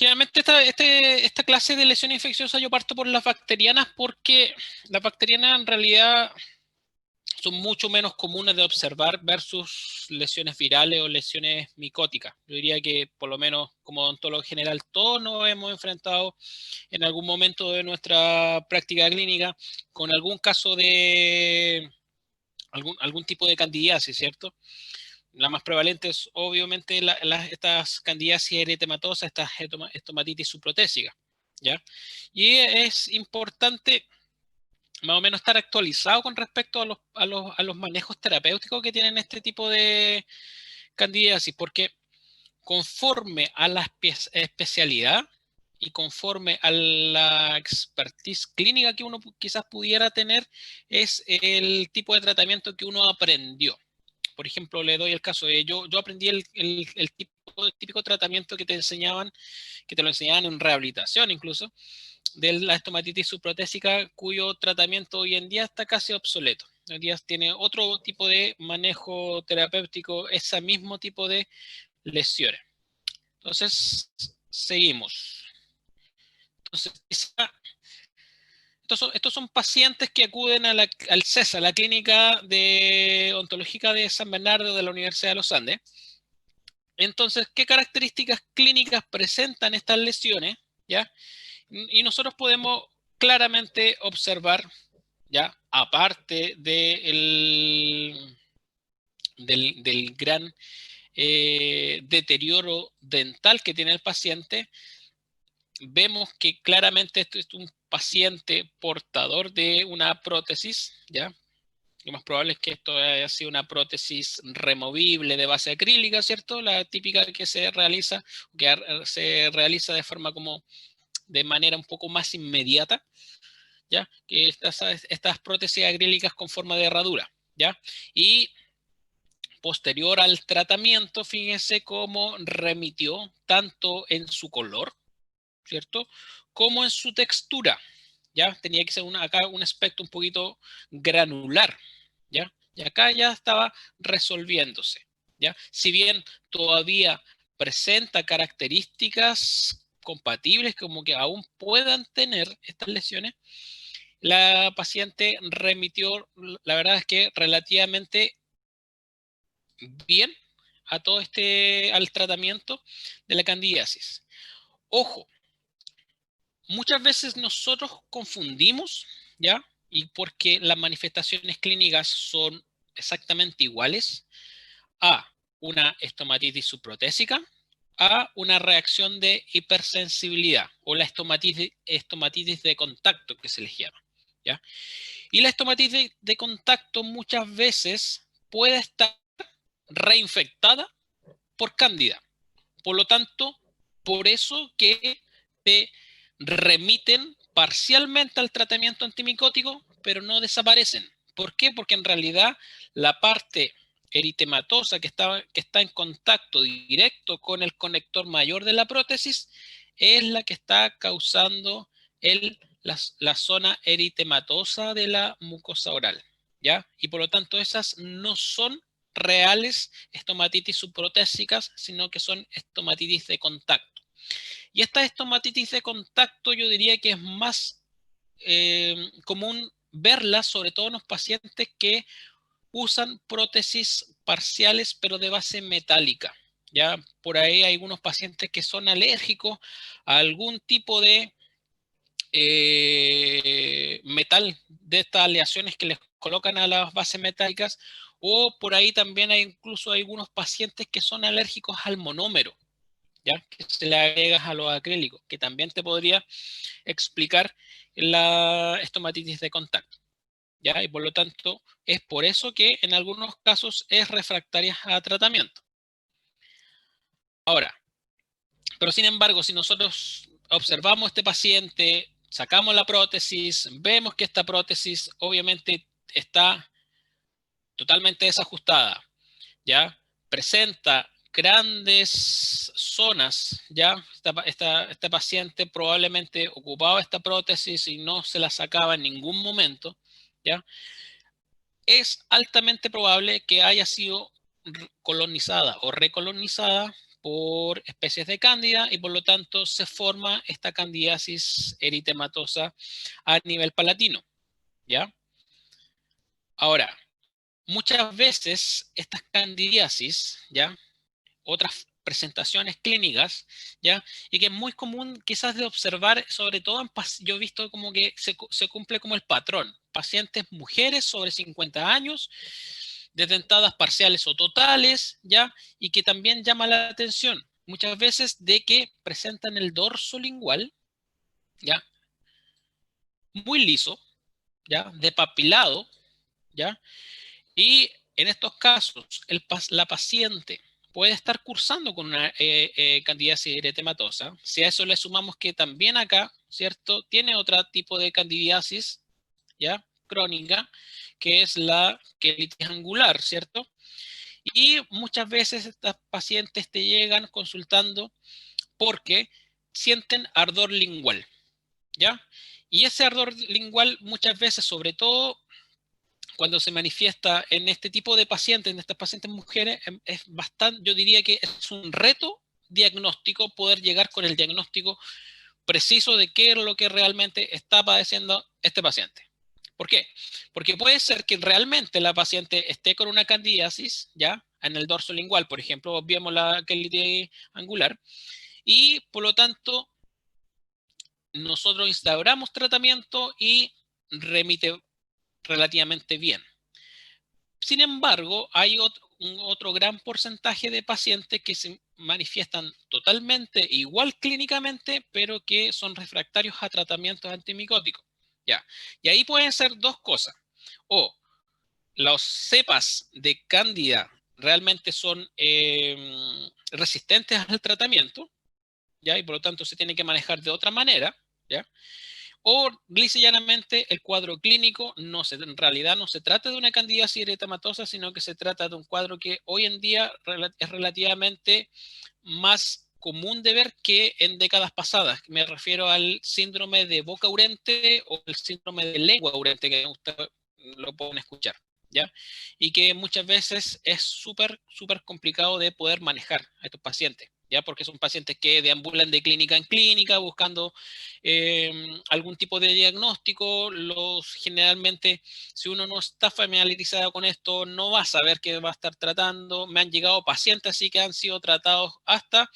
Generalmente esta clase de lesión infecciosa yo parto por las bacterianas porque las bacterianas en realidad son mucho menos comunes de observar versus lesiones virales o lesiones micóticas. Yo diría que por lo menos como odontólogo general todos nos hemos enfrentado en algún momento de nuestra práctica clínica con algún caso de algún tipo de candidiasis, ¿cierto? La más prevalente es obviamente estas candidiasis eritematosas, estas estomatitis subprotésica, ¿ya? Y es importante más o menos estar actualizado con respecto a los manejos terapéuticos que tienen este tipo de candidiasis, porque conforme a la especialidad y conforme a la expertise clínica que uno quizás pudiera tener, es el tipo de tratamiento que uno aprendió. Por ejemplo, le doy el caso de yo aprendí el típico tratamiento que te enseñaban, que te lo enseñaban en rehabilitación incluso, de la estomatitis subprotésica, cuyo tratamiento hoy en día está casi obsoleto. Hoy en día tiene otro tipo de manejo terapéutico, ese mismo tipo de lesiones. Entonces, seguimos. Entonces, estos son pacientes que acuden al CESA, la clínica ontológica de San Bernardo de la Universidad de los Andes. Entonces, ¿qué características clínicas presentan estas lesiones? ¿Ya? Y nosotros podemos claramente observar, ¿ya? Aparte del gran deterioro dental que tiene el paciente, vemos que claramente esto es un paciente portador de una prótesis, ¿ya? Lo más probable es que esto haya sido una prótesis removible de base acrílica, ¿cierto? La típica que se realiza de forma como de manera un poco más inmediata, ¿ya? Que estas prótesis acrílicas con forma de herradura, ¿ya? Y posterior al tratamiento, fíjense cómo remitió tanto en su color, ¿cierto? Como en su textura, ¿ya? Tenía que ser acá un aspecto un poquito granular, ¿ya? Y acá ya estaba resolviéndose, ¿ya? Si bien todavía presenta características compatibles como que aún puedan tener estas lesiones, la paciente remitió, la verdad es que relativamente bien al tratamiento de la candidiasis. Ojo, muchas veces nosotros confundimos, ¿ya? Y porque las manifestaciones clínicas son exactamente iguales a una estomatitis subprotésica, a una reacción de hipersensibilidad o la estomatitis de contacto que se les llama, ¿ya? Y la estomatitis de contacto muchas veces puede estar reinfectada por cándida. Por lo tanto, por eso que te remiten parcialmente al tratamiento antimicótico, pero no desaparecen. ¿Por qué? Porque en realidad la parte eritematosa que está en contacto directo con el conector mayor de la prótesis es la que está causando la zona eritematosa de la mucosa oral, ¿ya? Y por lo tanto esas no son reales estomatitis subprotésicas, sino que son estomatitis de contacto. Y esta estomatitis de contacto yo diría que es más común verla, sobre todo en los pacientes que usan prótesis parciales pero de base metálica. Ya por ahí hay algunos pacientes que son alérgicos a algún tipo de metal de estas aleaciones que les colocan a las bases metálicas, o por ahí también hay incluso algunos pacientes que son alérgicos al monómero, ¿ya? Que se le agrega a los acrílicos, que también te podría explicar la estomatitis de contacto, ¿ya? Y por lo tanto es por eso que en algunos casos es refractaria a tratamiento. Ahora, pero sin embargo, si nosotros observamos a este paciente, sacamos la prótesis, vemos que esta prótesis obviamente está totalmente desajustada, ¿ya? Presenta grandes zonas, ¿ya? Este paciente probablemente ocupaba esta prótesis y no se la sacaba en ningún momento, ¿ya? Es altamente probable que haya sido colonizada o recolonizada por especies de cándida y por lo tanto se forma esta candidiasis eritematosa a nivel palatino, ¿ya? Ahora, muchas veces estas candidiasis, ¿ya? Otras presentaciones clínicas, ¿ya? Y que es muy común quizás de observar, sobre todo yo he visto como que se cumple como el patrón. Pacientes mujeres sobre 50 años, de dentadas parciales o totales, ¿ya? Y que también llama la atención muchas veces de que presentan el dorso lingual, ¿ya? Muy liso, ¿ya? Depapilado, ¿ya? Y en estos casos, la paciente puede estar cursando con una candidiasis eritematosa. Si a eso le sumamos que también acá, ¿cierto? Tiene otro tipo de candidiasis, ¿ya? Crónica, que es la quelitis angular, ¿cierto? Y muchas veces estas pacientes te llegan consultando porque sienten ardor lingual, ¿ya? Y ese ardor lingual muchas veces, sobre todo cuando se manifiesta en este tipo de pacientes, en estas pacientes mujeres, es bastante, yo diría que es un reto diagnóstico poder llegar con el diagnóstico preciso de qué es lo que realmente está padeciendo este paciente. ¿Por qué? Porque puede ser que realmente la paciente esté con una candidiasis, ¿ya? En el dorso lingual, por ejemplo, vemos la quelitis angular, y por lo tanto, nosotros instauramos tratamiento y remite relativamente bien. Sin embargo, hay otro gran porcentaje de pacientes que se manifiestan totalmente igual clínicamente, pero que son refractarios a tratamientos antimicóticos. ¿Ya? Y ahí pueden ser dos cosas. O los cepas de cándida realmente son resistentes al tratamiento, ¿ya? Y por lo tanto se tiene que manejar de otra manera, ¿ya? O lisa y llanamente el cuadro clínico en realidad no se trata de una candidiasis eritematosa, sino que se trata de un cuadro que hoy en día es relativamente más común de ver que en décadas pasadas. Me refiero al síndrome de boca urente o el síndrome de lengua urente, que ustedes lo pueden escuchar, ¿ya? Y que muchas veces es súper complicado de poder manejar a estos pacientes, ¿ya? Porque son pacientes que deambulan de clínica en clínica buscando algún tipo de diagnóstico. Generalmente, si uno no está familiarizado con esto, no va a saber qué va a estar tratando. Me han llegado pacientes así que han sido tratados hasta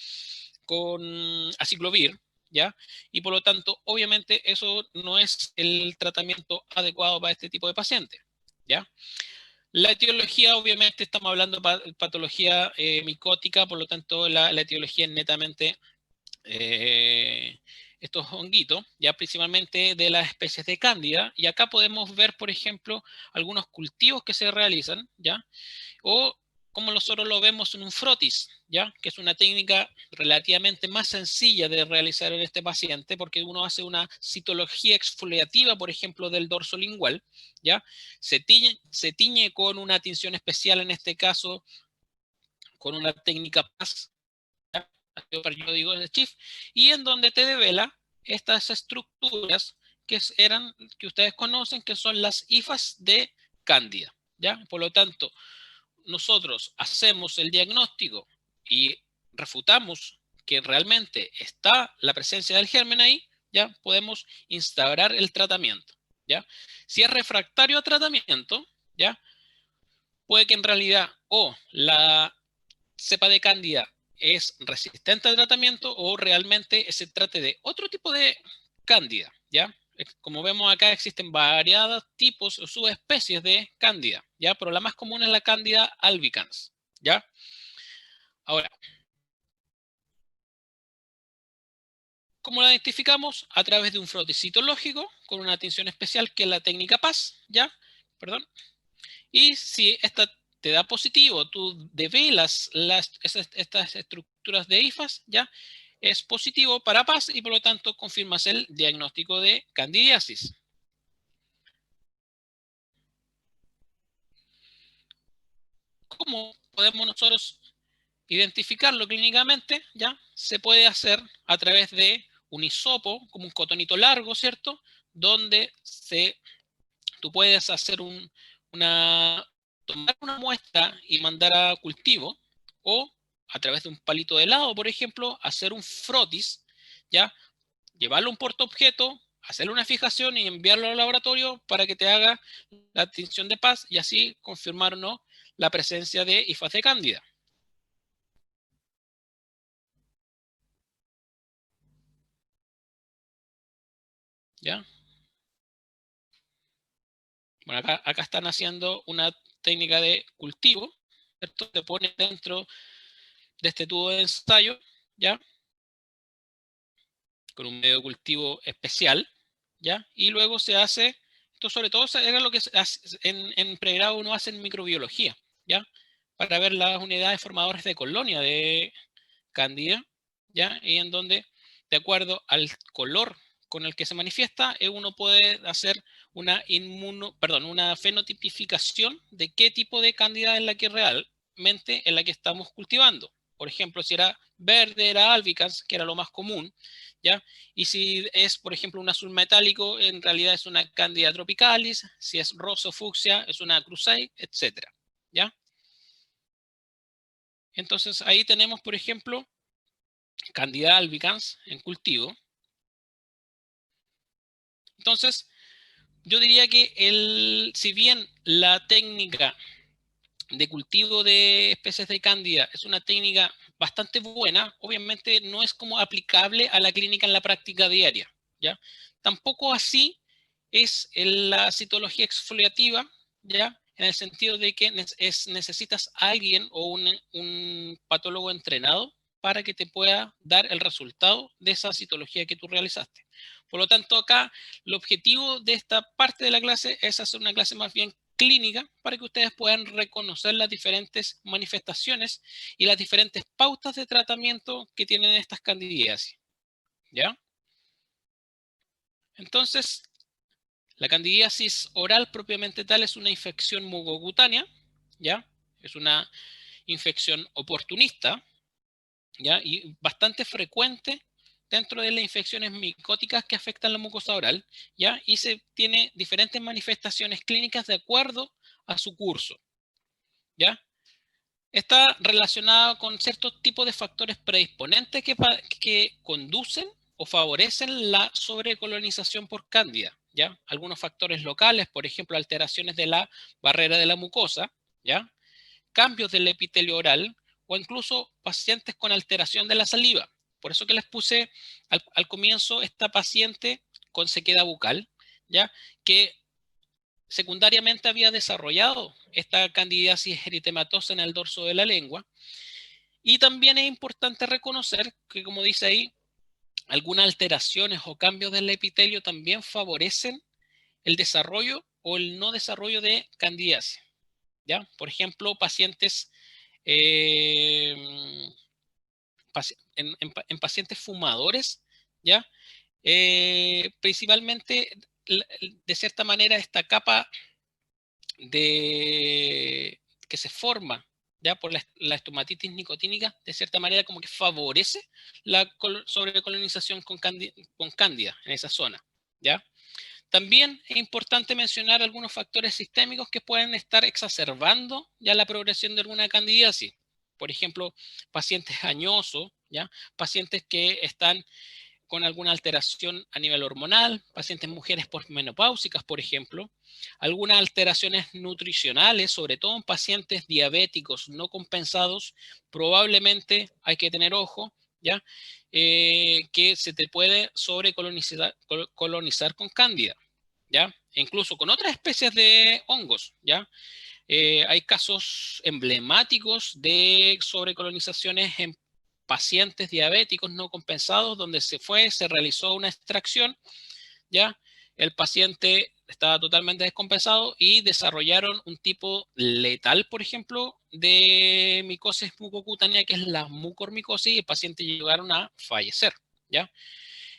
con aciclovir, ¿ya? Y por lo tanto, obviamente, eso no es el tratamiento adecuado para este tipo de pacientes, ¿ya? La etiología, obviamente, estamos hablando de patología micótica, por lo tanto, la etiología es netamente eh, estos honguitos, ya principalmente de las especies de cándida, y acá podemos ver, por ejemplo, algunos cultivos que se realizan, ya, o como nosotros lo vemos en un frotis, ya, que es una técnica relativamente más sencilla de realizar en este paciente, porque uno hace una citología exfoliativa, por ejemplo, del dorso lingual, ya, se tiñe con una tinción especial, en este caso, con una técnica PAS, periódico de Chief, y en donde te devela estas estructuras que ustedes conocen, que son las hifas de Cándida, ¿ya? Por lo tanto, nosotros hacemos el diagnóstico y refutamos que realmente está la presencia del germen ahí, ya podemos instaurar el tratamiento, ¿ya? Si es refractario a tratamiento, ¿ya? Puede que en realidad o la cepa de cándida es resistente al tratamiento o realmente se trate de otro tipo de cándida, ¿ya? Como vemos acá existen variados tipos o subespecies de cándida, ¿ya? Pero la más común es la cándida albicans, ¿ya? Ahora, ¿cómo la identificamos? A través de un frotis citológico con una tinción especial que es la técnica PAS, ¿ya? Perdón. Y si esta te da positivo, tú develas estas estructuras de IFAS, ¿ya? Es positivo para PAS y por lo tanto confirmas el diagnóstico de candidiasis. ¿Cómo podemos nosotros identificarlo clínicamente? ¿Ya? Se puede hacer a través de un hisopo, como un cotonito largo, ¿cierto? Donde tú puedes hacer tomar una muestra y mandar a cultivo, o a través de un palito de helado, por ejemplo, hacer un frotis, ¿ya? Llevarlo a un portaobjeto, hacerle una fijación y enviarlo al laboratorio para que te haga la tinción de Paz y así confirmar o no la presencia de hifas de cándida. ¿Ya? Bueno, acá están haciendo una técnica de cultivo, ¿cierto? Te ponen dentro de este tubo de ensayo, ¿ya? Con un medio de cultivo especial, ¿ya? Y luego se hace, esto sobre todo era lo que en pregrado uno hace en microbiología, ¿ya? Para ver las unidades formadoras de colonia de cándida, ¿ya? Y en donde, de acuerdo al color con el que se manifiesta, uno puede hacer una fenotipificación de qué tipo de cándida es la que realmente es la que estamos cultivando. Por ejemplo, si era verde, era albicans, que era lo más común, ¿ya? Y si es, por ejemplo, un azul metálico, en realidad es una cándida tropicalis, si es rosa o fucsia, es una crusei, etcétera, ¿ya? Entonces ahí tenemos, por ejemplo, Candida albicans en cultivo. Entonces, yo diría que si bien la técnica de cultivo de especies de cándida es una técnica bastante buena, obviamente no es como aplicable a la clínica en la práctica diaria, ¿ya? Tampoco así es en la citología exfoliativa, ¿ya? En el sentido de que necesitas a alguien o un patólogo entrenado para que te pueda dar el resultado de esa citología que tú realizaste. Por lo tanto, acá el objetivo de esta parte de la clase es hacer una clase más bien clínica para que ustedes puedan reconocer las diferentes manifestaciones y las diferentes pautas de tratamiento que tienen estas candidiasis, ¿ya? Entonces, la candidiasis oral propiamente tal es una infección mucocutánea, ¿ya? Es una infección oportunista, ¿ya? Y bastante frecuente dentro de las infecciones micóticas que afectan la mucosa oral, ¿ya? Y se tiene diferentes manifestaciones clínicas de acuerdo a su curso, ¿ya? Está relacionada con ciertos tipos de factores predisponentes que conducen o favorecen la sobrecolonización por cándida, ¿ya? Algunos factores locales, por ejemplo, alteraciones de la barrera de la mucosa, ¿ya? Cambios del epitelio oral o incluso pacientes con alteración de la saliva. Por eso que les puse al comienzo esta paciente con sequedad bucal, ¿ya? Que secundariamente había desarrollado esta candidiasis eritematosa en el dorso de la lengua. Y también es importante reconocer que, como dice ahí, algunas alteraciones o cambios del epitelio también favorecen el desarrollo o el no desarrollo de candidiasis, ¿ya? Por ejemplo, pacientes eh, en pacientes fumadores, ¿ya? Principalmente, de cierta manera, esta capa que se forma ya por la estomatitis nicotínica, de cierta manera como que favorece la sobrecolonización con cándida en esa zona, ¿ya? También es importante mencionar algunos factores sistémicos que pueden estar exacerbando ya la progresión de alguna candidiasis. Por ejemplo, pacientes añosos, ¿ya? Pacientes que están con alguna alteración a nivel hormonal, pacientes mujeres posmenopáusicas, por ejemplo, algunas alteraciones nutricionales, sobre todo en pacientes diabéticos no compensados, probablemente hay que tener ojo, ¿ya? Que se te puede sobrecolonizar con cándida, ¿ya? E incluso con otras especies de hongos, ¿ya? Hay casos emblemáticos de sobrecolonizaciones en pacientes diabéticos no compensados donde se realizó una extracción, ¿ya? El paciente estaba totalmente descompensado y desarrollaron un tipo letal, por ejemplo, de micosis mucocutánea, que es la mucormicosis, y el paciente llegaron a fallecer, ¿ya?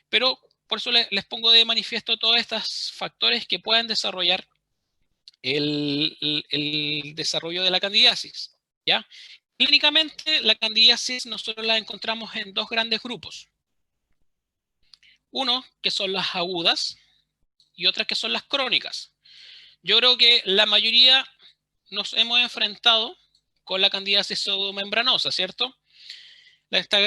Pero por eso les pongo de manifiesto todos estos factores que pueden desarrollar el desarrollo de la candidiasis, ¿ya? Clínicamente, la candidiasis nosotros la encontramos en dos grandes grupos. Uno, que son las agudas, y otras que son las crónicas. Yo creo que la mayoría nos hemos enfrentado con la candidiasis pseudomembranosa, ¿cierto? Esta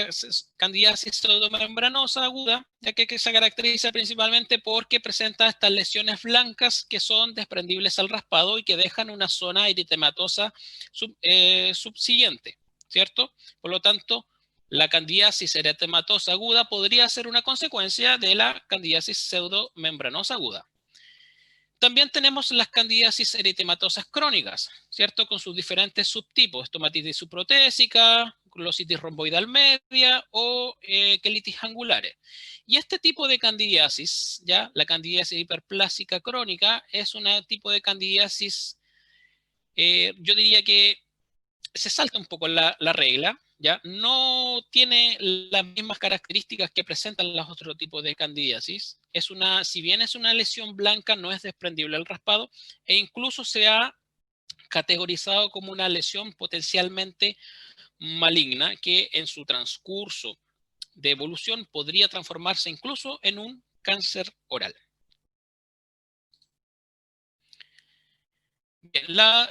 candidiasis pseudomembranosa aguda, ya que se caracteriza principalmente porque presenta estas lesiones blancas que son desprendibles al raspado y que dejan una zona eritematosa subsiguiente, ¿cierto? Por lo tanto, la candidiasis eritematosa aguda podría ser una consecuencia de la candidiasis pseudomembranosa aguda. También tenemos las candidiasis eritematosas crónicas, ¿cierto? Con sus diferentes subtipos, estomatitis subprotésica, glositis romboidal media o quelitis angulares. Y este tipo de candidiasis, ya, la candidiasis hiperplásica crónica, es un tipo de candidiasis, yo diría que se salta un poco la regla, ¿ya? No tiene las mismas características que presentan los otros tipos de candidiasis. Si bien es una lesión blanca, no es desprendible al raspado e incluso se ha categorizado como una lesión potencialmente maligna que en su transcurso de evolución podría transformarse incluso en un cáncer oral.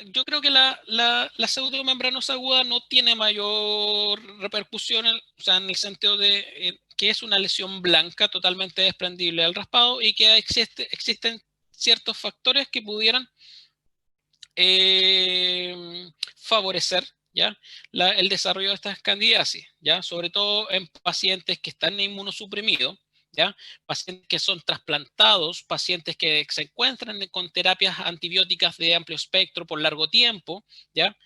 Yo creo que la pseudomembranosa aguda no tiene mayor repercusión, o sea, en el sentido de que es una lesión blanca totalmente desprendible al raspado y que existen ciertos factores que pudieran favorecer, ¿ya? El desarrollo de estas candidiasis, ¿ya? Sobre todo en pacientes que están inmunosuprimidos, ¿ya? Pacientes que son trasplantados, pacientes que se encuentran con terapias antibióticas de amplio espectro por largo tiempo, ¿ya?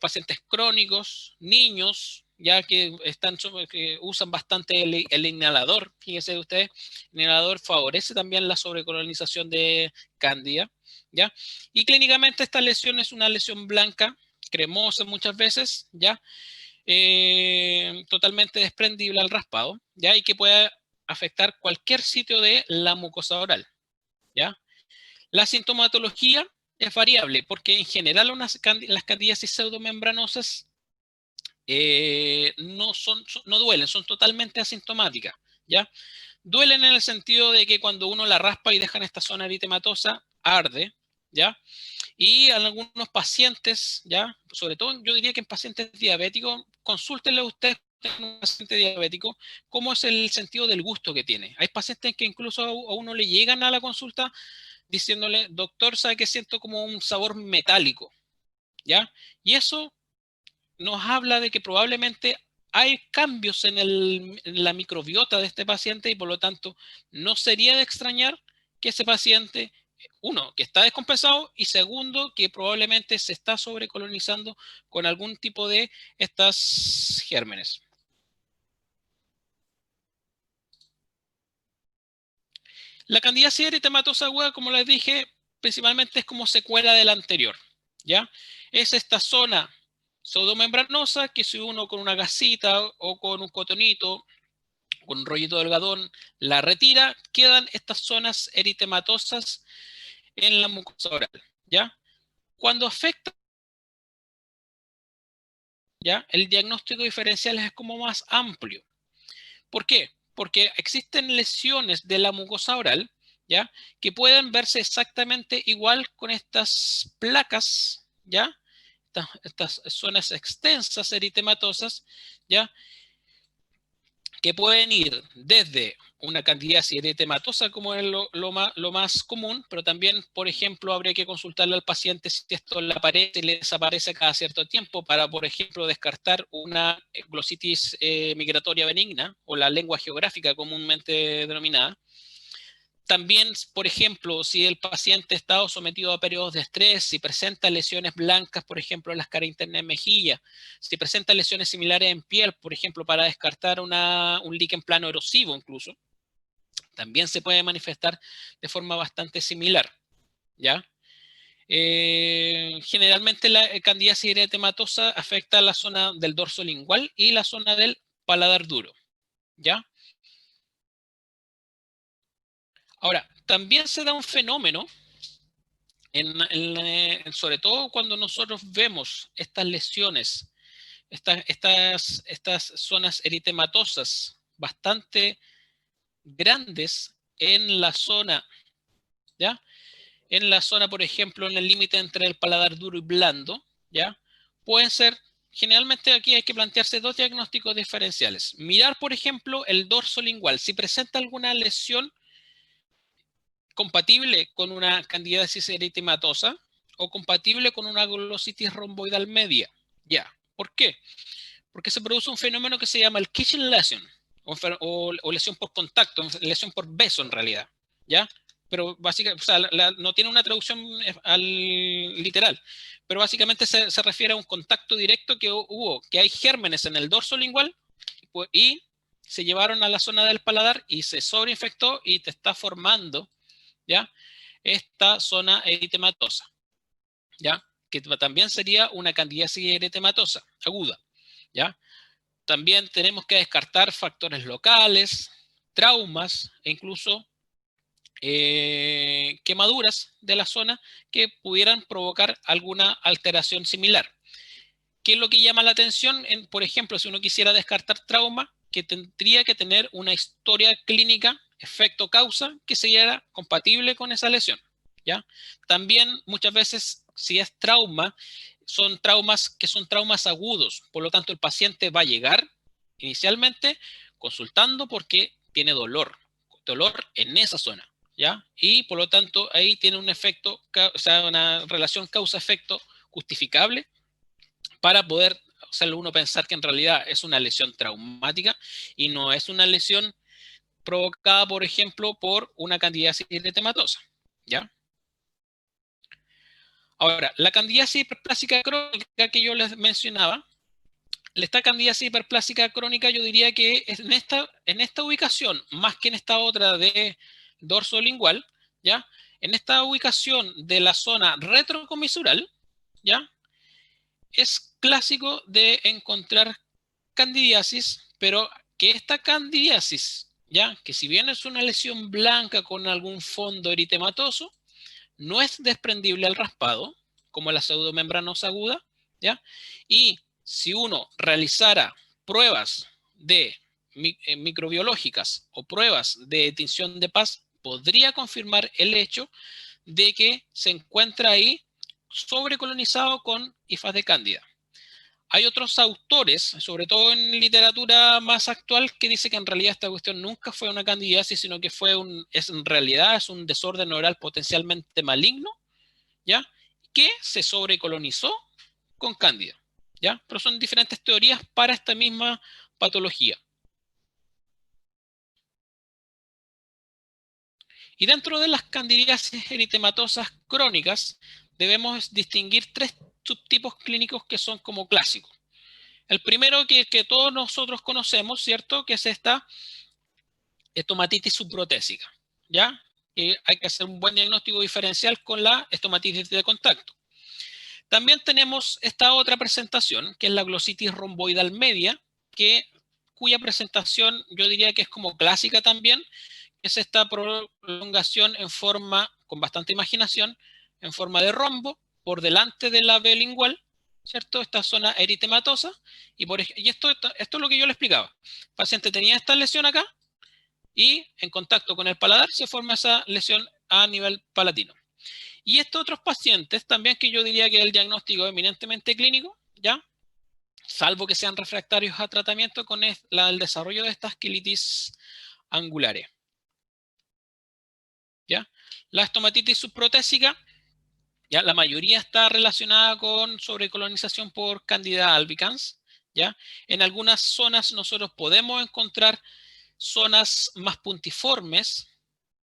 Pacientes crónicos, niños, ya que usan bastante el inhalador, fíjense ustedes, el inhalador favorece también la sobrecolonización de cándida, ¿ya? Y clínicamente esta lesión es una lesión blanca, cremosa muchas veces, ¿ya? Totalmente desprendible al raspado, ¿ya? Y que puede afectar cualquier sitio de la mucosa oral, ¿ya? La sintomatología es variable porque en general las candidiasis pseudomembranosas no duelen, son totalmente asintomáticas, ¿ya? Duelen en el sentido de que cuando uno la raspa y deja en esta zona eritematosa, arde, ¿ya? Y en algunos pacientes, ¿ya? Sobre todo yo diría que en pacientes diabéticos, consúltenle a usted en un paciente diabético cómo es el sentido del gusto que tiene. Hay pacientes que incluso a uno le llegan a la consulta diciéndole, doctor, ¿sabe que siento como un sabor metálico? ¿Ya? Y eso nos habla de que probablemente hay cambios en la microbiota de este paciente y por lo tanto no sería de extrañar que ese paciente, uno, que está descompensado y segundo, que probablemente se está sobrecolonizando con algún tipo de estas gérmenes. La candidiasis eritematosa aguda, como les dije, principalmente es como secuela de la anterior, ¿ya? Es esta zona pseudomembranosa que si uno con una gasita o con un cotonito, con un rollito de algodón, la retira, quedan estas zonas eritematosas en la mucosa oral, ¿ya? Cuando afecta, ¿ya? El diagnóstico diferencial es como más amplio. ¿Por qué? Porque existen lesiones de la mucosa oral, ¿ya? Que pueden verse exactamente igual con estas placas, ¿ya? Estas zonas extensas eritematosas, ¿ya? Que pueden ir desde una candidiasis eritematosa, como es lo más común, pero también, por ejemplo, habría que consultarle al paciente si esto le aparece y le desaparece cada cierto tiempo para, por ejemplo, descartar una glositis migratoria benigna o la lengua geográfica comúnmente denominada. También, por ejemplo, si el paciente ha estado sometido a periodos de estrés, si presenta lesiones blancas, por ejemplo, en las caras internas de mejilla, si presenta lesiones similares en piel, por ejemplo, para descartar un líquen plano erosivo incluso, también se puede manifestar de forma bastante similar, ¿ya? Generalmente la candidiasis eritematosa afecta la zona del dorso lingual y la zona del paladar duro, ¿ya? Ahora, también se da un fenómeno sobre todo cuando nosotros vemos estas lesiones, estas zonas eritematosas bastante grandes en la zona, ¿ya? En la zona, por ejemplo, en el límite entre el paladar duro y blando, ¿ya? Pueden ser generalmente aquí hay que plantearse dos diagnósticos diferenciales. Mirar, por ejemplo, el dorso lingual. Si presenta alguna lesión compatible con una candidiasis eritematosa o compatible con una glositis romboidal media. Ya. ¿Por qué? Porque se produce un fenómeno que se llama el kitchen lesion o lesión por contacto, lesión por beso en realidad. ¿Ya? Pero básicamente, o sea, no tiene una traducción literal, pero básicamente se refiere a un contacto directo que hubo, que hay gérmenes en el dorso lingual y se llevaron a la zona del paladar y se sobreinfectó y te está formando, ¿ya? Esta zona eritematosa, ¿ya? Que también sería una candidiasis eritematosa aguda, ¿ya? También tenemos que descartar factores locales, traumas e incluso quemaduras de la zona que pudieran provocar alguna alteración similar. ¿Qué es lo que llama la atención? Por ejemplo, si uno quisiera descartar trauma, que tendría que tener una historia clínica, efecto-causa, que sería compatible con esa lesión, ¿ya? También muchas veces, si es trauma, son traumas que son traumas agudos, por lo tanto el paciente va a llegar inicialmente consultando porque tiene dolor en esa zona, ¿ya? Y por lo tanto ahí tiene un efecto, o sea, una relación causa-efecto justificable para poder hacerlo uno pensar que en realidad es una lesión traumática y no es una lesión provocada, por ejemplo, por una candidiasis eritematosa, ¿ya? Ahora, la candidiasis hiperplásica crónica que yo les mencionaba, esta candidiasis hiperplásica crónica yo diría que es en esta ubicación, más que en esta otra de dorso lingual, ¿ya? En esta ubicación de la zona retrocomisural, ¿ya? Es clásico de encontrar candidiasis, pero que esta candidiasis, ¿ya? Que si bien es una lesión blanca con algún fondo eritematoso, no es desprendible al raspado, como la pseudomembranosa aguda, ¿ya? Y si uno realizara pruebas de microbiológicas o pruebas de tinción de paz, podría confirmar el hecho de que se encuentra ahí sobrecolonizado con hifas de cándida. Hay otros autores, sobre todo en literatura más actual, que dice que en realidad esta cuestión nunca fue una candidiasis, sino que en realidad es un desorden neural potencialmente maligno, ¿ya? Que se sobrecolonizó con cándida, ¿ya? Pero son diferentes teorías para esta misma patología. Y dentro de las candidiasis eritematosas crónicas, debemos distinguir tres subtipos clínicos que son como clásicos. El primero que todos nosotros conocemos, ¿cierto? Que es esta estomatitis subprotésica, ¿ya? Y hay que hacer un buen diagnóstico diferencial con la estomatitis de contacto. También tenemos esta otra presentación, que es la glositis romboidal media, cuya presentación yo diría que es como clásica también, es esta prolongación en forma, con bastante imaginación, en forma de rombo, por delante de la B lingual, ¿cierto? Esta zona eritematosa, y esto es lo que yo le explicaba. El paciente tenía esta lesión acá, y en contacto con el paladar se forma esa lesión a nivel palatino. Y estos otros pacientes también, que yo diría que el diagnóstico es eminentemente clínico, ¿ya? Salvo que sean refractarios a tratamiento con el desarrollo de estas quilitis angulares, ¿ya? La estomatitis subprotésica, ¿ya? La mayoría está relacionada con sobrecolonización por Candida albicans, ¿ya? En algunas zonas nosotros podemos encontrar zonas más puntiformes,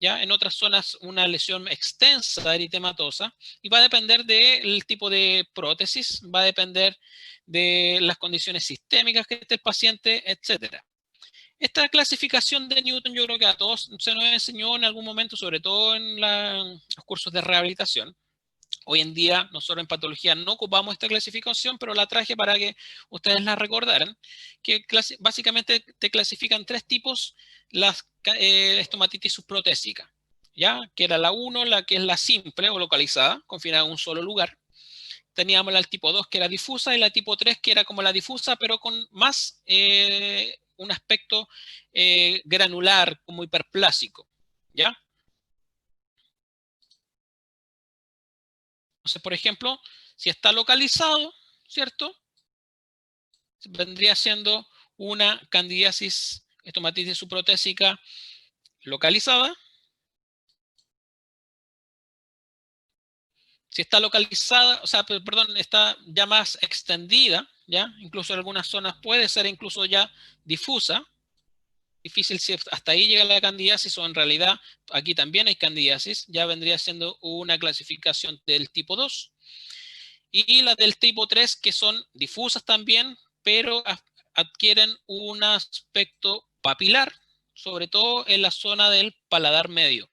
¿ya? En otras zonas una lesión extensa eritematosa, y va a depender del tipo de prótesis, va a depender de las condiciones sistémicas que esté el paciente, etc. Esta clasificación de Newton yo creo que a todos se nos enseñó en algún momento, sobre todo en los cursos de rehabilitación. Hoy en día nosotros en patología no ocupamos esta clasificación, pero la traje para que ustedes la recordaran, que básicamente te clasifican tres tipos las estomatitis subprotésica, ¿ya? Que era la 1, la que es la simple o localizada, confinada en un solo lugar. Teníamos la tipo 2, que era difusa, y la tipo 3, que era como la difusa, pero con más un aspecto granular, como hiperplásico, ¿ya? Entonces, por ejemplo, si está localizado, ¿cierto? vendría siendo una candidiasis estomatitis subprotésica localizada. Si está localizada, o sea, perdón, está ya más extendida, ¿ya? Incluso en algunas zonas puede ser incluso ya difusa. Difícil si hasta ahí llega la candidiasis o en realidad aquí también hay candidiasis. Ya vendría siendo una clasificación del tipo 2. Y las del tipo 3 que son difusas también, pero adquieren un aspecto papilar, sobre todo en la zona del paladar medio.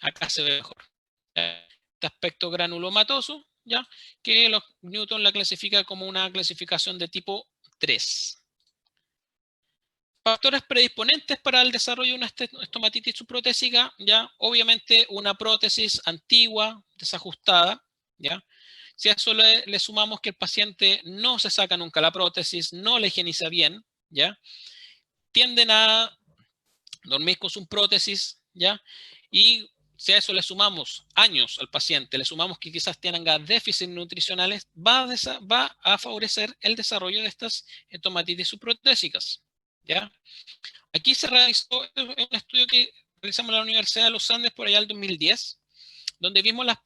Acá se ve mejor. Este aspecto granulomatoso, ¿ya? Que Newton la clasifica como una clasificación de tipo 3. Factores predisponentes para el desarrollo de una estomatitis subprotésica, ¿ya? Obviamente una prótesis antigua, desajustada, ¿ya? Si a eso le sumamos que el paciente no se saca nunca la prótesis, no la higieniza bien, ¿ya? Tienden a dormir con su prótesis, ¿ya? Y si a eso le sumamos años al paciente, le sumamos que quizás tenga déficits nutricionales, va a favorecer el desarrollo de estas estomatitis subprotésicas, ¿ya? Aquí se realizó un estudio que realizamos en la Universidad de los Andes por allá del 2010, donde vimos las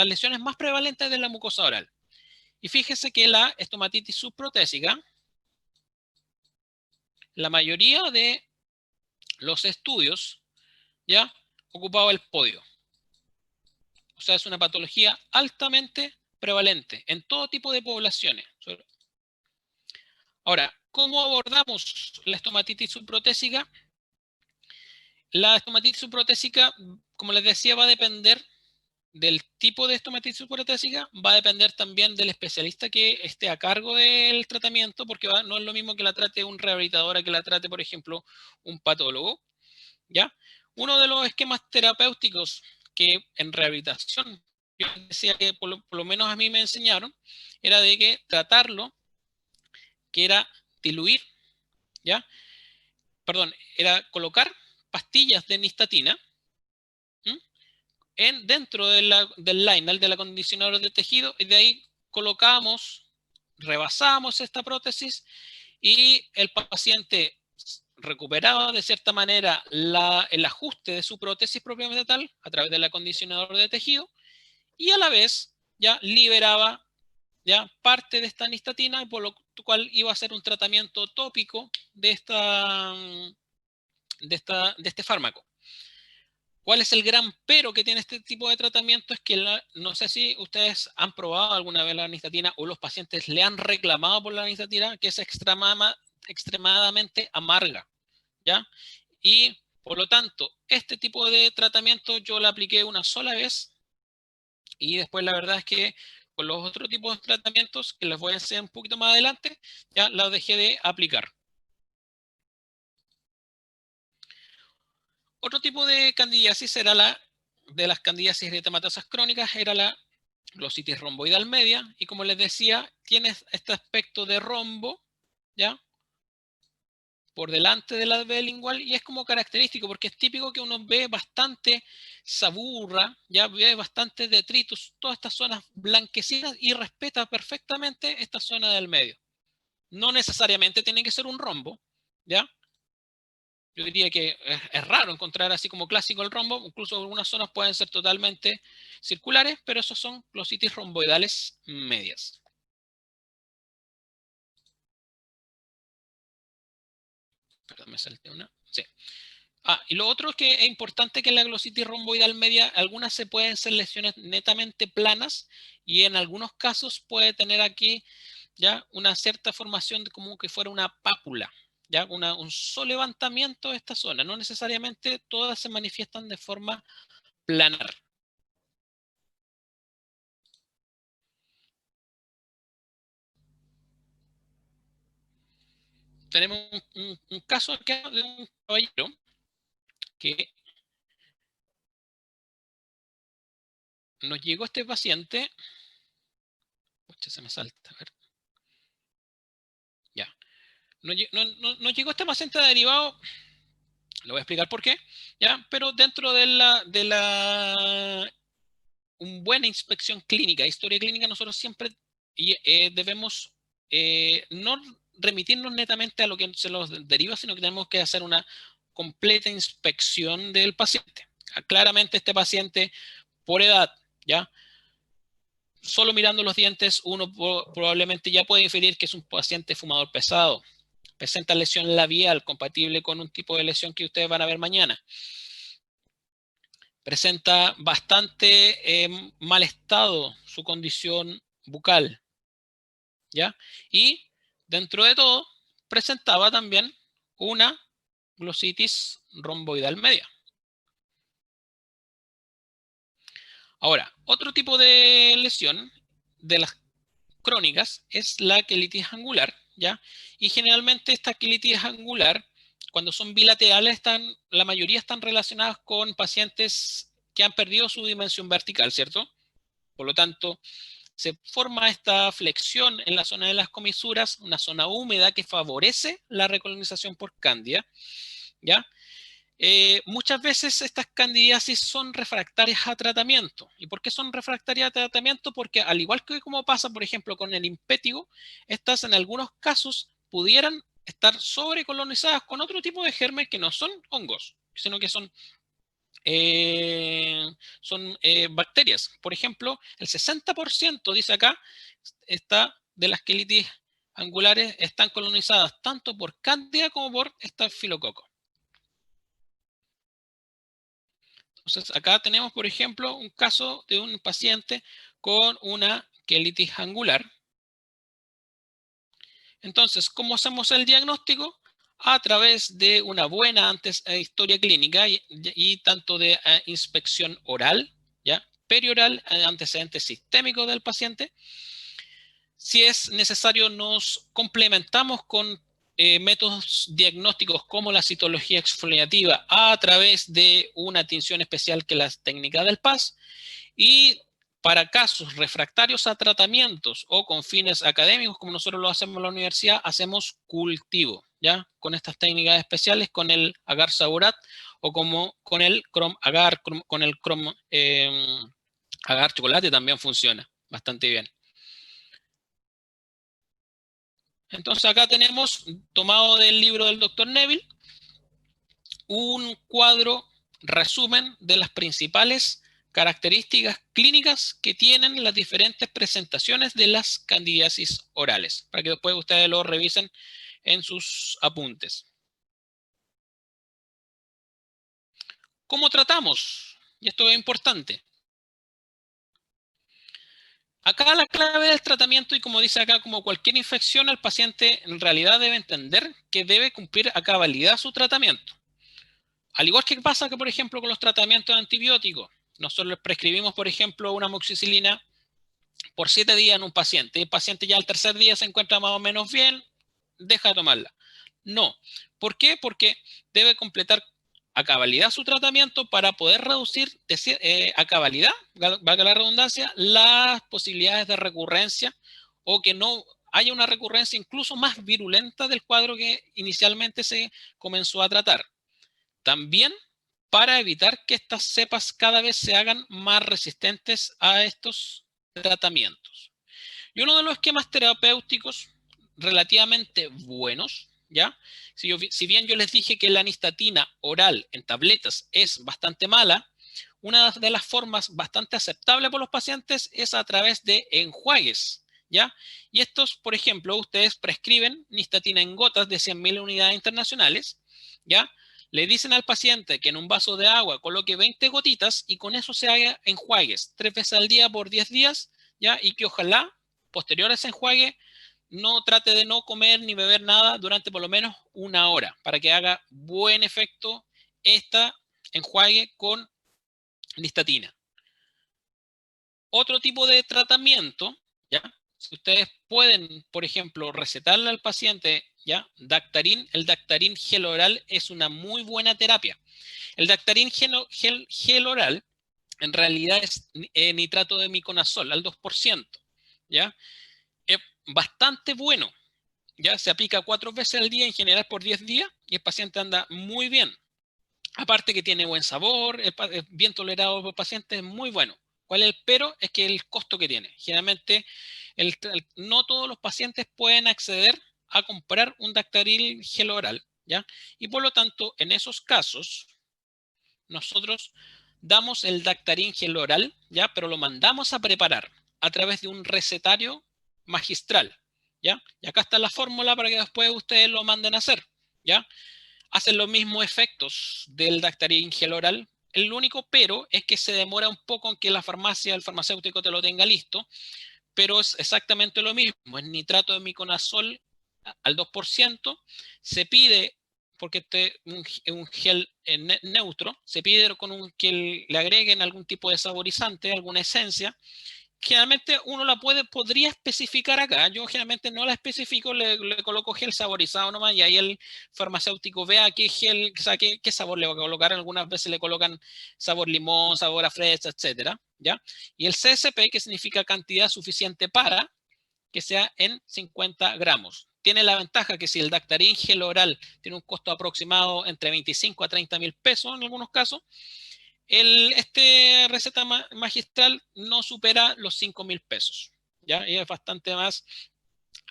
lesiones más prevalentes de la mucosa oral. Y fíjese que la estomatitis subprotésica, la mayoría de los estudios ya ocupaba el podio. O sea, es una patología altamente prevalente en todo tipo de poblaciones. Ahora, ¿cómo abordamos la estomatitis subprotésica? La estomatitis subprotésica, como les decía, va a depender del tipo de estomatitis subprotésica, va a depender también del especialista que esté a cargo del tratamiento, porque no es lo mismo que la trate un rehabilitador a que la trate, por ejemplo, un patólogo, ¿ya? Uno de los esquemas terapéuticos que en rehabilitación, yo decía que por lo menos a mí me enseñaron, era de que tratarlo, que era diluir, ¿ya? Perdón, era colocar pastillas de nistatina dentro del linal, del acondicionador de tejido, y de ahí colocamos, rebasamos esta prótesis y el paciente recuperaba de cierta manera el ajuste de su prótesis propiamente tal a través del acondicionador de tejido y a la vez ya liberaba ya parte de esta nistatina, por lo cual iba a ser un tratamiento tópico de este fármaco. ¿Cuál es el gran pero que tiene este tipo de tratamiento? Es que no sé si ustedes han probado alguna vez la nistatina o los pacientes le han reclamado por la nistatina, que es extremadamente amarga, ¿ya? Y por lo tanto, este tipo de tratamiento yo lo apliqué una sola vez y después la verdad es que con los otros tipos de tratamientos, que les voy a hacer un poquito más adelante, ya los dejé de aplicar. Otro tipo de candidiasis era de las candidiasis eritematosas crónicas, era la glositis romboidal media, y como les decía, tiene este aspecto de rombo, ¿ya? Por delante de la alveolar lingual, y es como característico, porque es típico que uno ve bastante saburra, ya ve bastante detritus, todas estas zonas blanquecinas, y respeta perfectamente esta zona del medio. No necesariamente tiene que ser un rombo, ¿ya? Yo diría que es raro encontrar así como clásico el rombo, incluso algunas zonas pueden ser totalmente circulares, pero esos son glositis romboidales medias. Perdón, me salté una. Sí. Y lo otro es que es importante que en la glositis romboidal media, algunas se pueden ser lesiones netamente planas y en algunos casos puede tener aquí ya una cierta formación de como que fuera una pápula, ya un solo levantamiento de esta zona. No necesariamente todas se manifiestan de forma planar. Tenemos un caso acá de un caballero que nos llegó este paciente. Pucha, se me salta, a ver. Ya. Nos llegó este paciente derivado, lo voy a explicar por qué, ya, pero dentro de una buena inspección clínica, historia clínica, nosotros siempre debemos no remitirnos netamente a lo que se los deriva, sino que tenemos que hacer una completa inspección del paciente. Claramente este paciente, por edad, ¿ya? Solo mirando los dientes, uno probablemente ya puede inferir que es un paciente fumador pesado. Presenta lesión labial compatible con un tipo de lesión que ustedes van a ver mañana. Presenta bastante mal estado su condición bucal, ¿ya? Y dentro de todo, presentaba también una glositis romboidal media. Ahora, otro tipo de lesión de las crónicas es la quelitis angular, ¿ya? Y generalmente esta quelitis angular, cuando son bilaterales, la mayoría están relacionadas con pacientes que han perdido su dimensión vertical, ¿cierto? Por lo tanto, se forma esta flexión en la zona de las comisuras, una zona húmeda que favorece la recolonización por cándida, ¿ya? Muchas veces estas candidiasis son refractarias a tratamiento. ¿Y por qué son refractarias a tratamiento? Porque al igual que como pasa, por ejemplo, con el impétigo, estas en algunos casos pudieran estar sobrecolonizadas con otro tipo de germes que no son hongos, sino que son bacterias. Por ejemplo, el 60%, dice acá, de las quelitis angulares están colonizadas tanto por cándida como por estafilococo. Entonces, acá tenemos, por ejemplo, un caso de un paciente con una quelitis angular. Entonces, ¿cómo hacemos el diagnóstico? A través de una buena historia clínica y tanto de inspección oral, ¿ya? Perioral, antecedentes sistémicos del paciente. Si es necesario, nos complementamos con métodos diagnósticos como la citología exfoliativa a través de una tinción especial que es la técnica del PAS. Y para casos refractarios a tratamientos o con fines académicos, como nosotros lo hacemos en la universidad, hacemos cultivo, ¿ya? Con estas técnicas especiales, con el agar saborat o como con el crom agar, con el crom agar chocolate también funciona bastante bien. Entonces acá tenemos, tomado del libro del Dr. Neville, un cuadro resumen de las principales características clínicas que tienen las diferentes presentaciones de las candidiasis orales, para que después ustedes lo revisen en sus apuntes. ¿Cómo tratamos? Y esto es importante. Acá la clave del tratamiento, y como dice acá, como cualquier infección, el paciente en realidad debe entender que debe cumplir a cabalidad su tratamiento. Al igual que pasa que, por ejemplo, con los tratamientos antibióticos, nosotros les prescribimos, por ejemplo, una amoxicilina por 7 días en un paciente, y el paciente ya al tercer día se encuentra más o menos bien, deja de tomarla. No. ¿Por qué? Porque debe completar a cabalidad su tratamiento para poder reducir a cabalidad, valga la redundancia, las posibilidades de recurrencia o que no haya una recurrencia incluso más virulenta del cuadro que inicialmente se comenzó a tratar. También para evitar que estas cepas cada vez se hagan más resistentes a estos tratamientos. Y uno de los esquemas terapéuticos relativamente buenos, ¿ya? Si bien yo les dije que la anistatina oral en tabletas es bastante mala, una de las formas bastante aceptables por los pacientes es a través de enjuagues, ¿ya? Y estos, por ejemplo, ustedes prescriben nistatina en gotas de 100.000 unidades internacionales, ¿ya? Le dicen al paciente que en un vaso de agua coloque 20 gotitas y con eso se haga enjuagues 3 veces al día por 10 días, ¿ya? Y que ojalá, posterior a ese enjuague, no trate de no comer ni beber nada durante por lo menos 1 hora para que haga buen efecto esta enjuague con nistatina. Otro tipo de tratamiento, ¿ya? Si ustedes pueden, por ejemplo, recetarle al paciente, ¿ya? Dactarin, el Dactarin gel oral es una muy buena terapia. El Dactarin gel oral en realidad es nitrato de miconazol al 2%, ¿ya? Es bastante bueno, ¿ya? Se aplica 4 veces al día en general por 10 días y el paciente anda muy bien. Aparte que tiene buen sabor, es bien tolerado por pacientes, es muy bueno. ¿Cuál es el pero? Es que el costo que tiene. Generalmente no todos los pacientes pueden acceder a comprar un Dactaril gel oral, ¿ya? Y por lo tanto, en esos casos, nosotros damos el Dactarin gel oral, ¿ya? Pero lo mandamos a preparar a través de un recetario magistral, ¿ya? Y acá está la fórmula para que después ustedes lo manden a hacer, ¿ya? Hacen los mismos efectos del Dactarin gel oral. El único pero es que se demora un poco en que la farmacia, el farmacéutico te lo tenga listo, pero es exactamente lo mismo. Es nitrato de miconazol al 2%. Se pide, porque un gel neutro, se pide que le agreguen algún tipo de saborizante, alguna esencia. Generalmente uno podría especificar acá. Yo generalmente no la especifico, le coloco gel saborizado nomás y ahí el farmacéutico vea qué gel, o sea, qué sabor le va a colocar. Algunas veces le colocan sabor limón, sabor a fresa, etcétera, ¿ya? Y el CSP, que significa cantidad suficiente para que sea en 50 gramos. Tiene la ventaja que si el Dactarin gel oral tiene un costo aproximado entre 25 a 30 mil pesos en algunos casos, este receta magistral no supera los 5.000 pesos, ¿ya? Y es bastante más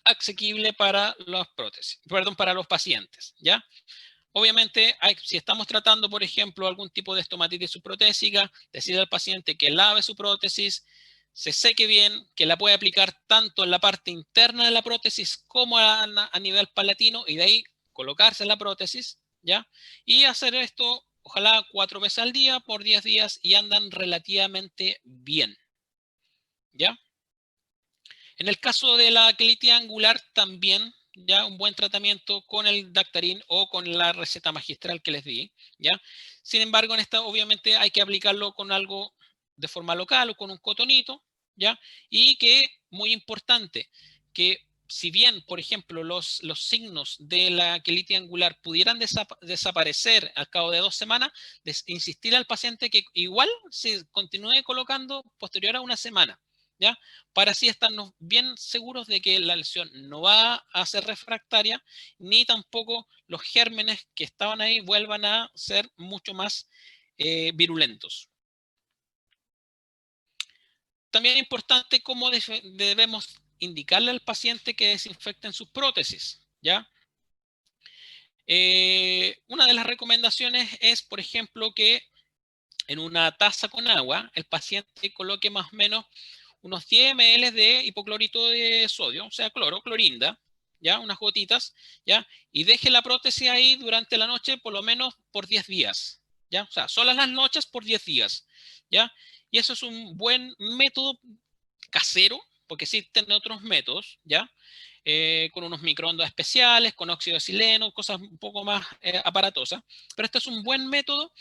asequible para las prótesis, perdón, para los pacientes, ¿ya? Obviamente, si estamos tratando, por ejemplo, algún tipo de estomatitis subprotésica, decirle al paciente que lave su prótesis, se seque bien, que la puede aplicar tanto en la parte interna de la prótesis como a nivel palatino y de ahí colocarse la prótesis, ¿ya? Y hacer esto, ojalá 4 veces al día por 10 días y andan relativamente bien, ¿ya? En el caso de la quelitis angular también, ya un buen tratamiento con el Dactarin o con la receta magistral que les di, ¿ya? Sin embargo, en esta obviamente hay que aplicarlo con algo de forma local o con un cotonito, ¿ya? Y que, muy importante, que si bien, por ejemplo, los signos de la quelitis angular pudieran desaparecer al cabo de 2 semanas, insistir al paciente que igual se continúe colocando posterior a una semana, ¿ya? Para así estarnos bien seguros de que la lesión no va a ser refractaria, ni tampoco los gérmenes que estaban ahí vuelvan a ser mucho más virulentos. También es importante cómo debemos indicarle al paciente que desinfecten sus prótesis, ¿ya? Una de las recomendaciones es, por ejemplo, que en una taza con agua el paciente coloque más o menos unos 10 ml de hipoclorito de sodio, o sea, clorinda, ¿ya? Unas gotitas, ¿ya? Y deje la prótesis ahí durante la noche por lo menos por 10 días, ¿ya? O sea, solas las noches por 10 días, ¿ya? Y eso es un buen método casero, porque existen otros métodos, ¿ya? Con unos microondas especiales, con óxido de sileno, cosas un poco más aparatosas, pero este es un buen método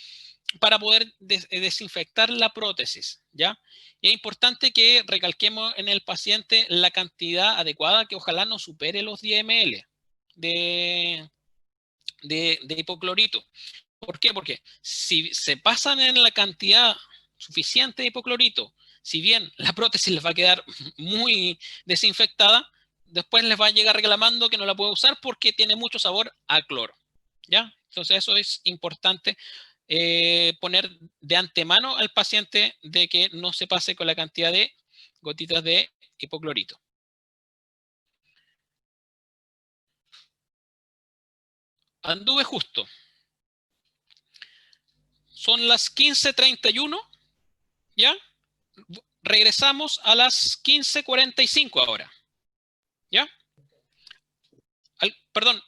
para poder desinfectar la prótesis, ¿ya? Y es importante que recalquemos en el paciente la cantidad adecuada que ojalá no supere los 10 ml de, de hipoclorito. ¿Por qué? Porque si se pasan en la cantidad suficiente de hipoclorito, si bien la prótesis les va a quedar muy desinfectada, después les va a llegar reclamando que no la puede usar porque tiene mucho sabor a cloro, ¿ya? Entonces eso es importante poner de antemano al paciente de que no se pase con la cantidad de gotitas de hipoclorito. Anduve justo. Son las 15:31, ¿ya? Regresamos a las 15:45 ahora, ¿ya? Perdón,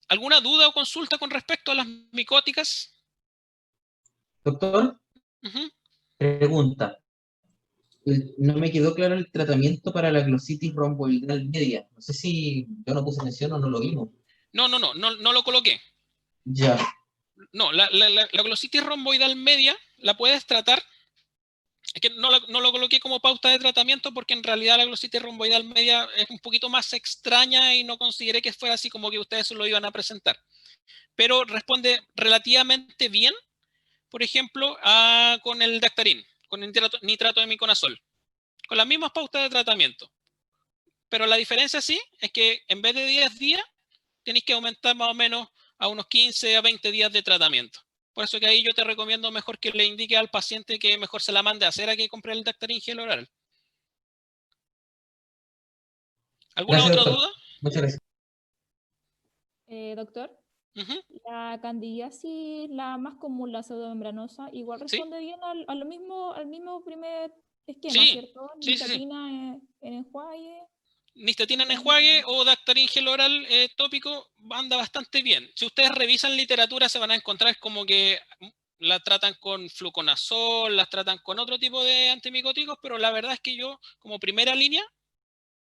¿alguna duda o consulta con respecto a las micóticas? Doctor, Uh-huh. pregunta. No me quedó claro el tratamiento para la glositis romboidal media. No sé si yo no puse atención o no lo vimos. No lo coloqué. Ya. No, la glositis romboidal media la puedes tratar. Es que no lo coloqué como pauta de tratamiento porque en realidad la glositis romboidal media es un poquito más extraña y no consideré que fuera así como que ustedes se lo iban a presentar. Pero responde relativamente bien, por ejemplo, con el Dactarin, con el nitrato de miconazol, con las mismas pautas de tratamiento. Pero la diferencia sí es que en vez de 10 días, tenéis que aumentar más o menos a unos 15 a 20 días de tratamiento. Por eso que ahí yo te recomiendo mejor que le indique al paciente que mejor se la mande a hacer a que compre el Dactarin gel oral. ¿Alguna Gracias, otra doctor. duda? Muchas gracias. Doctor, Ujú. la candidiasis, la más común, la pseudomembranosa, igual Sí, responde bien al mismo primer esquema, sí, ¿cierto? sí, sí, sí. Nistatina en enjuague. Nistatina en enjuague También. o Dactarin gel oral tópico anda bastante bien. Si ustedes revisan literatura se van a encontrar como que la tratan con fluconazol, las tratan con otro tipo de antimicóticos, pero la verdad es que yo como primera línea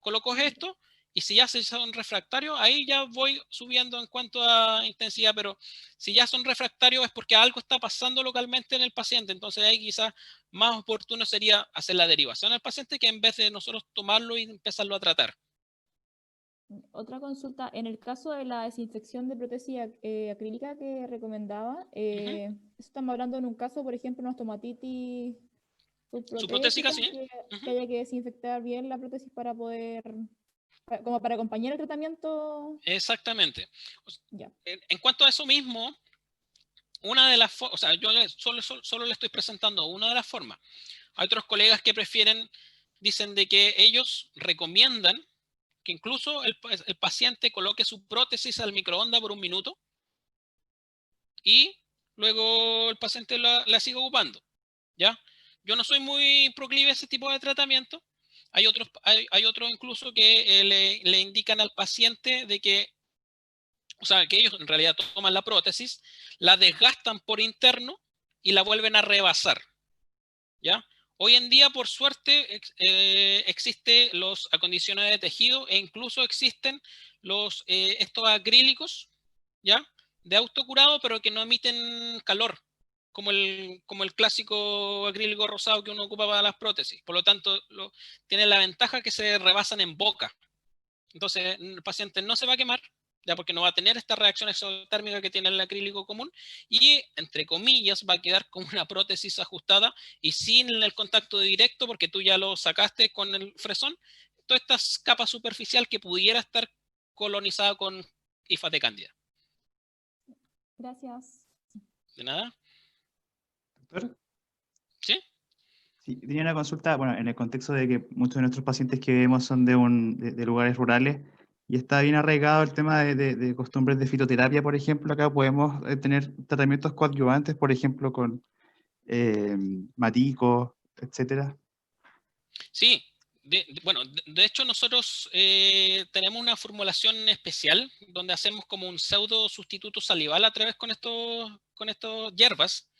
coloco esto y si ya son refractarios, ahí ya voy subiendo en cuanto a intensidad, pero si ya son refractarios es porque algo está pasando localmente en el paciente, entonces ahí quizás más oportuno sería hacer la derivación al paciente que en vez de nosotros tomarlo y empezarlo a tratar. Otra consulta, en el caso de la desinfección de prótesis acrílica que recomendaba, Ujú. estamos hablando en un caso, por ejemplo, una estomatitis Su prótesis subprotésica, sí. que Ujú. haya que desinfectar bien la prótesis para poder, como para acompañar el tratamiento. Exactamente. Ya. En cuanto a eso mismo, una de las formas, o sea, yo solo le estoy presentando una de las formas. Hay otros colegas que prefieren, dicen de que ellos recomiendan que incluso el paciente coloque su prótesis al microondas por 1 minuto y luego el paciente la sigue ocupando, ¿ya? Yo no soy muy proclive a ese tipo de tratamiento. Hay otros incluso que le indican al paciente de que, o sea, que ellos en realidad toman la prótesis, la desgastan por interno y la vuelven a rebasar, ¿ya? Hoy en día, por suerte, existen los acondicionadores de tejido e incluso existen estos acrílicos, ¿ya? De autocurado, pero que no emiten calor, como el clásico acrílico rosado que uno ocupa para las prótesis. Por lo tanto, tiene la ventaja que se rebasan en boca. Entonces, el paciente no se va a quemar, ya porque no va a tener esta reacción exotérmica que tiene el acrílico común y, entre comillas, va a quedar como una prótesis ajustada y sin el contacto directo porque tú ya lo sacaste con el fresón, toda esta capa superficial que pudiera estar colonizada con hifas de cándida. Gracias. ¿De nada? Doctor, ¿Sí? sí, tenía una consulta, bueno, en el contexto de que muchos de nuestros pacientes que vemos son de lugares rurales y está bien arraigado el tema de costumbres de fitoterapia, por ejemplo, acá podemos tener tratamientos coadyuvantes, por ejemplo, con maticos, etcétera. Sí. Bueno, de hecho nosotros tenemos una formulación especial donde hacemos como un pseudo sustituto salival a través con estos hierbas,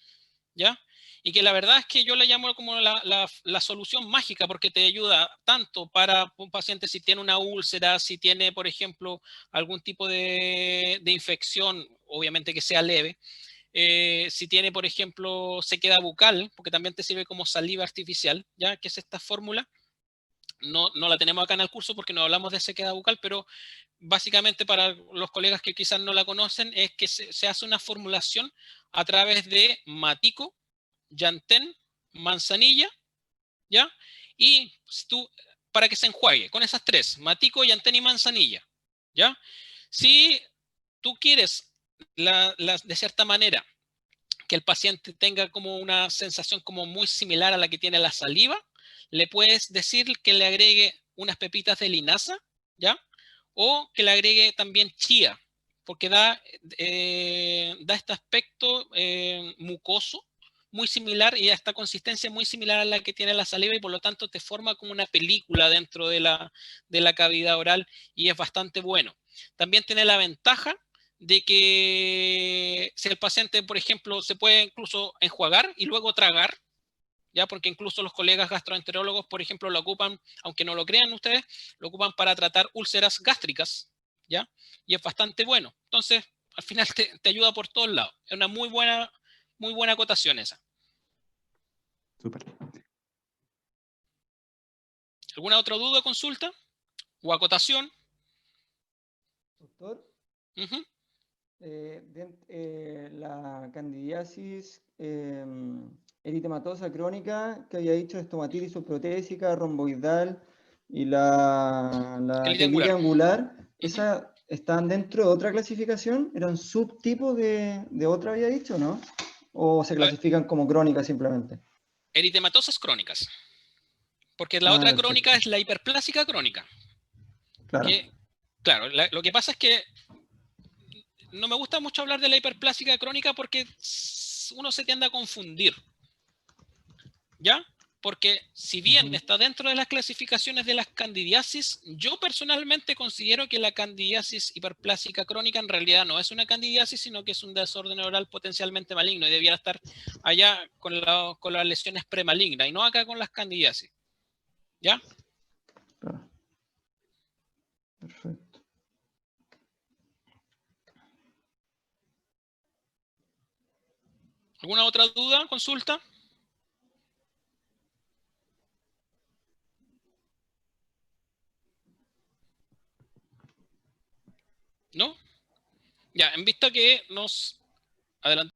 ¿ya? Y que la verdad es que yo le llamo como la solución mágica porque te ayuda tanto para un paciente si tiene una úlcera, si tiene, por ejemplo, algún tipo de infección, obviamente que sea leve, si tiene, por ejemplo, sequedad bucal, porque también te sirve como saliva artificial, ¿ya? Que es esta fórmula. No la tenemos acá en el curso porque no hablamos de sequedad bucal, pero básicamente para los colegas que quizás no la conocen es que se hace una formulación a través de matico, llantén, manzanilla, ¿ya? Y para que se enjuague con esas tres, matico, llantén y manzanilla, ¿ya? Si tú quieres, de cierta manera, que el paciente tenga como una sensación como muy similar a la que tiene la saliva, le puedes decir que le agregue unas pepitas de linaza, ¿ya? O que le agregue también chía, porque da este aspecto mucoso muy similar y esta consistencia muy similar a la que tiene la saliva y por lo tanto te forma como una película dentro de la cavidad oral y es bastante bueno. También tiene la ventaja de que si el paciente, por ejemplo, se puede incluso enjuagar y luego tragar, ya porque incluso los colegas gastroenterólogos, por ejemplo, lo ocupan, aunque no lo crean ustedes, lo ocupan para tratar úlceras gástricas, ¿ya? Y es bastante bueno. Entonces, al final te ayuda por todos lados. Es una muy buena acotación esa. Súper. ¿Alguna otra duda, consulta o acotación? Doctor, Uh-huh. la candidiasis eritematosa crónica que había dicho estomatitis subprotésica, romboidal y la Quelite quelite angular. angular, Uh-huh. ¿esas están dentro de otra clasificación? ¿Eran subtipos de otra, había dicho, no? ¿O se clasifican como crónicas simplemente? Eritematosas crónicas. Porque la Ah, otra crónica perfecto. es la hiperplásica crónica. Claro. Claro, lo que pasa es que no me gusta mucho hablar de la hiperplásica crónica porque uno se tiende a confundir. ¿Ya? Porque si bien Ujú. está dentro de las clasificaciones de las candidiasis, yo personalmente considero que la candidiasis hiperplásica crónica en realidad no es una candidiasis, sino que es un desorden neural potencialmente maligno y debiera estar allá con las lesiones premalignas y no acá con las candidiasis. ¿Ya? Claro. Perfecto. ¿Alguna otra duda? ¿Consulta? ¿No? Ya, en vista que nos adelantamos